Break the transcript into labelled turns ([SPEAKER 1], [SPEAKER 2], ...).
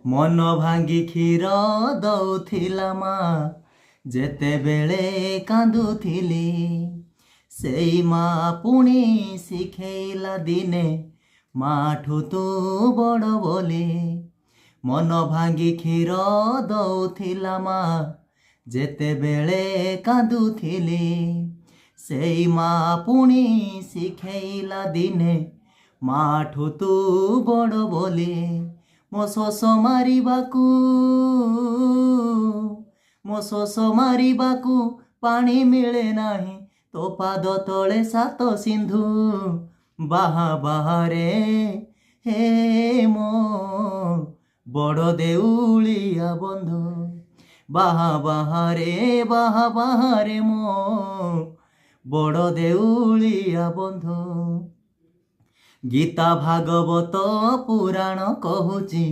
[SPEAKER 1] मन भांगी क्षीर दौथिला मा जेतेबेले कांदुथिली सेई मा पुणी शिखेइला दिने माठू तू बड़ बोली। मन भांगी क्षीर दौथिला मा जेतेबेले कांदुथिली सेई मा पुणी शिखेइला दिने माठू तू बड़ बोली। ମୋ ଶୋଷ ମାରିବାକୁ ପାଣି ମିଳେ ନାହିଁ ତୋ ପାଦ ତଳେ ସାତ ସିନ୍ଧୁ ବାହା ବାହାରେ ହେ ମୋ ବଡ଼ ଦେଉଳିଆ ବନ୍ଧୁ ବାହା ବାହାରେ ମୋ ବଡ଼ ଦେଉଳିଆ ବନ୍ଧୁ। ଗୀତା ଭାଗବତ ପୁରାଣ କହୁଛି